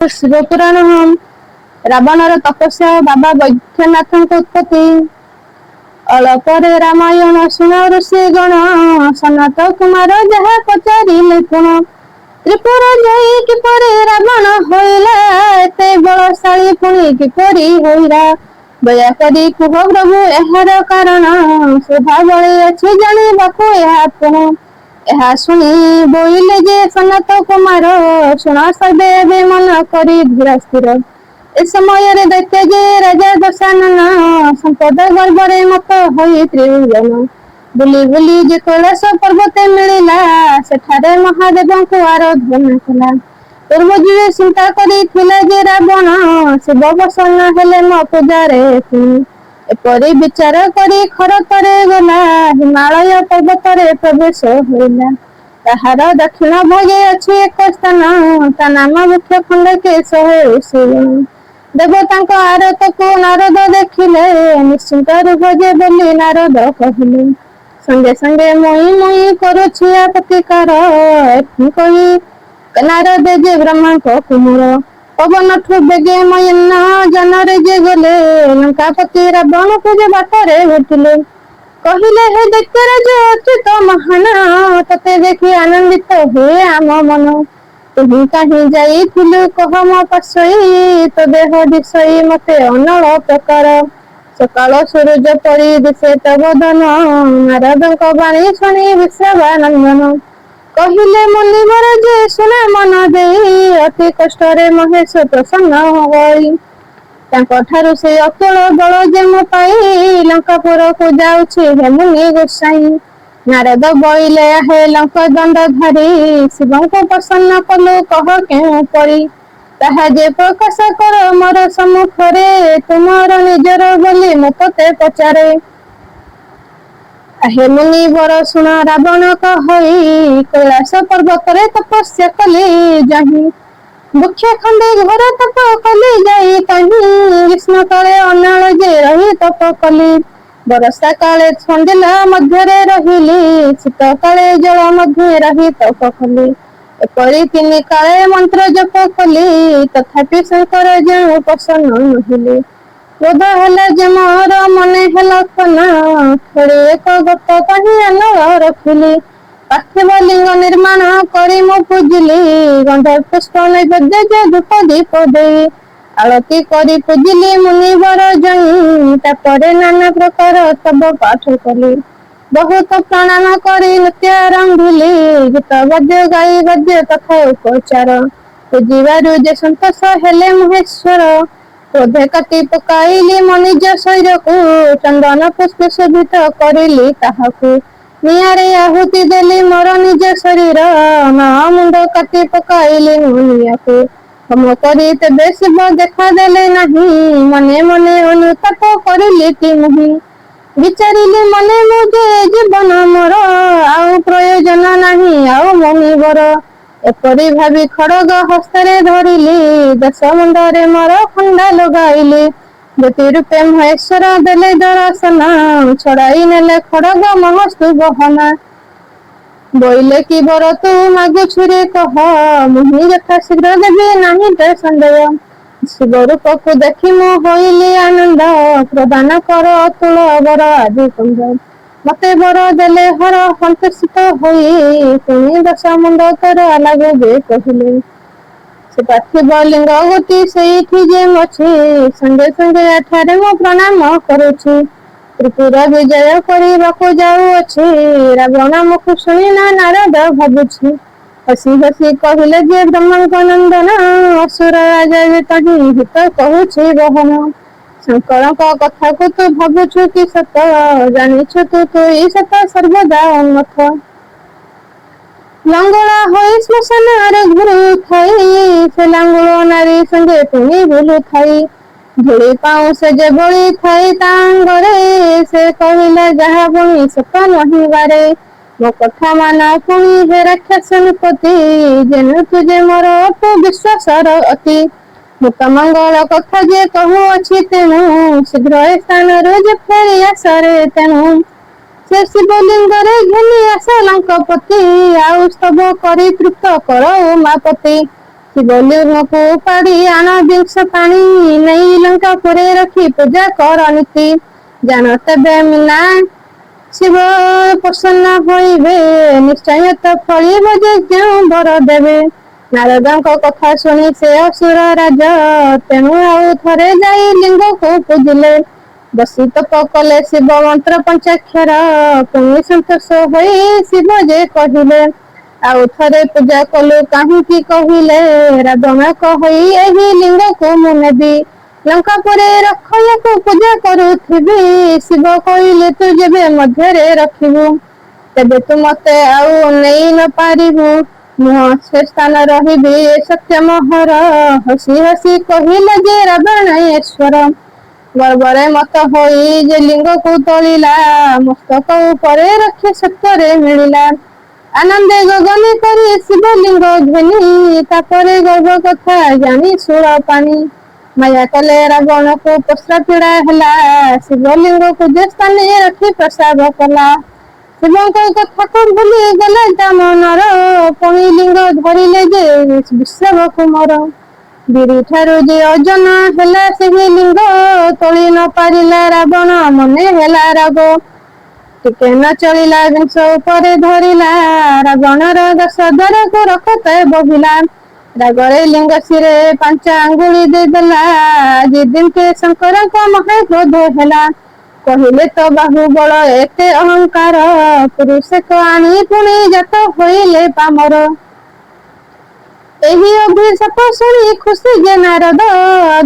शिवपुराण रावणर तपस्या बाबा बैद्यनाथ उत्पत्ति अलपरे रामायण सुन ऋषि गण सनत कुमार जहा पचारिले पुण त्रिपुर जय किपरि रावण होइला एते बलशाली पुणी किपरि होइला दया करी कुह प्रभु एहार कारण स्वभावले अछि जानिबाकु एहा पुण एहा सुनी बोइले जे सनत कुमार शुण सर्वे एबे मन करी धीर स्थिर ए समय दैत्य जे राजा दशानन संपद गर्भरे मत होई त्रिभुवन बुली बुली जे कैलाश पर्वते मिलिला सेठारे महादेवଙ୍କୁ आराधना कला पूर्वजीवे चिंता करी थिला जे रावण शिव प्रसन्न हेले मो पूजारे एपरी विचार करी खरतरे गला हिमालय पर्वतरे प्रवेश होइला ताहार दक्षिण भागे अछि एक स्थान ता नाम मुख्य खंडके 180 देवतांक आरतକୁ नारद देखिले निश्चिंत रुभजे बोली नारद कहिले संगे संगे मुई मुई करुछि प्रतिकार कहि नारद जे ब्रह्मा को कुमार पवन ठु बेगे मयन जनरे जे गले लंकापति रावण को जे बाटरे भेटिले कहिले हे दैत्यराज अच्युत महान तते देखि आनंदित हुए आम मन तुही कहीं जाइथिलु कह मो पसई तो देह दिशई मते अनल प्रकार सकाल सूरज परी दिशे तब धन नारदंक बाणी शुणी विश्रवानंदन कहिले मुनिवर जे सुना मन देई अति कष्टरे महेश प्रसन्न होई तांको ठारु से अतुल बल जेम पाई लंकापुर को जाउछि हे मुनि गोसाई नारद बोइले हे लंक दंड धारी शिवं को प्रसन्न कलु कह केउ परी ताहा जे प्रकाश कर मोर सम्मुखरे तुमर निजर बोली मते पचारे हे मुनि वर शुण रावण कहि कैलाश पर्वतरे तपस्या कली जाहि मुख्य खंडे घर तप कली जाई कहीं ग्रीष्म काले अनाल जे रही तप कली बरसा काले छंदिला मध्यरे रहिली शीत काले जल मध्य रही तप कली एपरी तीन काले मंत्र जप कली तथापि शंकर जो प्रसन्न नहिले क्रोध हेला जे मोर मने हेला खना खेले एक गत कहीं अनल रखिली पार्थिव लिंग निर्माण करी मो पूजिली गंध पुष्प नैवेद्य जे धूप दीप दे आरती करी पूजिली मुनिवर जई तापरे नाना प्रकार तब पाठ कली बहुत प्रणाम करी नृत्य आरंभिली गीत गद्य गाई गद्य तथा उपचार पूजिबारु जे संतोष हेले महेश्वर क्रोधे काटी पकाइली मनिज शरीर को चंदन पुष्प शोभित करिली ताहाकू नियारे आहुति देली मोर निज शरीर ना मुंड काटी पकाइली मुनिया को हम करी तेबे शिव देखा देले नहीं मने मने अनुताप करिली कि मुहि विचारिली मने मुझे जीवन मोर आउ प्रयोजन नहीं आउ मुनिवर एपरी भावी खड़ग हस्तरे धरिली दश मुंडरे मोर खंडा लगाइली ज्योति रूपे महेश्वर देले दर्शन छड़ाई नेले खड़ग महस्तु बहना बोइले कि बर तू मागुछु रे कह मुहि यथा शीघ्र देवी नहीं ते संदेह शिव रूप को देखी मो होइली आनंद प्रदान कर अतुल बर आदि कुंज मते बर देले हर संतोषित होई पुणी दश मुंड तोर लागू बे कहिले से पार्थिव लिंग गति सेठी जे मछि संगे संगे एठारे मो प्रणाम करुछि त्रिपुर विजय करिबाकु जाउ अछि रावण मुख शुणी ना नारद भाबुछि हसी हसी कहिले जे ब्रह्मांक नंदन असुर राजा जे तहि हित कहूछि बहन शंकर कथा को तू भाबुछु कि सत जानिछु तू ई सत सर्वदा उन्मथ लंगड़ा होई श्मशान आरे घुरु थाई से लंगड़ो नारी संगे पुनी बुलु थाई धूली पाऊँ से जे बड़ी थाई तांगरे से कहिला जहा बुणी सत नहीं बारे मो कथा माना पुणी हे राक्षस नृपति जेनु तुझे मोर अतु विश्वासर अति मुत मंगल कथा जे कहू अछि तेणु शीघ्र ए स्थान जे फेरी आसरे तेणु से शिवलिंग रे घेनी आस लंकपति आउ स्तव करी तृप्त कर उमापति ଶିବଲିଙ୍ଗକୁ ପାଡ଼ି ଆଣ ବିଂଶ ପାଣି ନେଇ ଲଙ୍କା ପରେ ରଖି ପୂଜା କର ନୀତି ଜାଣ ତେବେ ମିନା ଶିବ ପ୍ରସନ୍ନ ହୋଇବେ ନିଶ୍ଚୟ ତ ଫଳିବ ଯେ ଯେଉଁ ବର ଦେବେ। ନାରଦଙ୍କ କଥା ଶୁଣି ସେ ଅସୁର ରାଜ ତେଣୁ ଆଉ ଥରେ ଯାଇ ଲିଙ୍ଗକୁ ପୂଜିଲେ ବସି ତପ କଲେ ଶିବ ମନ୍ତ୍ର ପଞ୍ଚାକ୍ଷର ପୁଣି ସନ୍ତୋଷ ହୋଇ ଶିବ ଯେ କହିଲେ ଆଉ ଥରେ ପୂଜା କଲୁ କାହିଁକି କହିଲେ ରାବଣ କହି ଏହି ଲିଙ୍ଗକୁ ମୁଁ ନେବି ଲଙ୍କା ପରେ ରଖ ୟାକୁ ପୂଜା କରୁଥିବି ଶିବ କହିଲେ ତୁ ଯେବେ ମଧ୍ୟରେ ରଖିବୁ ତେବେ ତୁ ମତେ ଆଉ ନେଇ ନ ପାରିବୁ ମୁଁ ସେ ସ୍ଥାନ ରହିବି ସତ୍ୟ ମୋହର ହସି ହସି କହିଲେ ଯେ ରାବଣେଶ୍ୱର ଗର୍ବରେ ମତ ହୋଇ ଯେ ଲିଙ୍ଗକୁ ତୋଳିଲା ମସ୍ତକ ଉପରେ ରଖି ସତ୍ୟରେ ମିଳିଲା ଆନନ୍ଦେ ଗଗନ କରି ଶିବଲିଙ୍ଗ ଘେନି ତାପରେ ଗର୍ଭ କଥା ଜାଣି ସୁର ପାଣି ମାୟା କଲେ ରାବଣକୁ ପୋଷା ପୀଡ଼ା ହେଲା ଶିବଲିଙ୍ଗକୁ ଯେ ସ୍ଥାନେ ରଖି ପ୍ରସାଦ କଲା ଶିବଙ୍କ କଥାକୁ ଭୁଲି ଗଲେ ଦାମନର ପୁଣି ଲିଙ୍ଗ ଧରିଲେ ଯେ ବିଶ୍ରାମ କୁମର ବିରି ଠାରୁ ଯେ ଓଜନ ହେଲା ସେହି ଲିଙ୍ଗ ତୋଳି ନ ପାରିଲା ରାବଣ ମନେ ହେଲା ରାଗ ଟିକେ ନ ଚଳିଲା ଜିନିଷ ଉପରେ ଧରିଲା ରାବଣର ଦଶ ଦ୍ୱାରକୁ ରଖତେ ବହିଲା ରାଗରେ ଲିଙ୍ଗ ଶିରେ 5 ଆଙ୍ଗୁଳି ଦେଇଦେଲା ଆଜି ଦିନକେ ଶଙ୍କରଙ୍କ ମହାକ୍ରୋଧ ହେଲା କହିଲେ ତ ବାହୁବଳ ଏତେ ଅହଙ୍କାର ପୁରୁଷକୁ ଆଣି ପୁଣି ଜାତ ହୋଇଲେ ପାମର ଏହି ଅଭିଶାପ ଶୁଣି ଖୁସି ଯେ ନାରଦ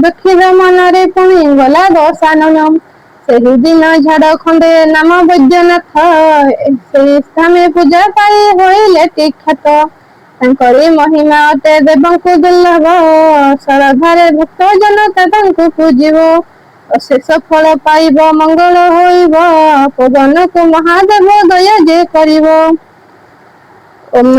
ଦୁଃଖୀର ମନରେ ପୁଣି ଗଲା ଦଶାନନ ସେହିଦିନ ଝାଡ଼ଖଣ୍ଡେ ନାମ ବୈଦ୍ୟନାଥ ସେହି ସ୍ଥାନେ ପୂଜା ପାଇ ହୋଇଲେ ଖ୍ୟାତ ତାଙ୍କରି ମହିମା ଅଟେ ଦେବଙ୍କୁ ଦୁର୍ଲଭ ଶ୍ରଦ୍ଧାରେ ଭକ୍ତ ଜନତା ତାଙ୍କୁ ପୂଜିବ ଅଶେଷ ଫଳ ପାଇବ ମଙ୍ଗଳ ହୋଇବ ପବନକୁ ମହାଦେବ ଦୟା ଯେ କରିବ।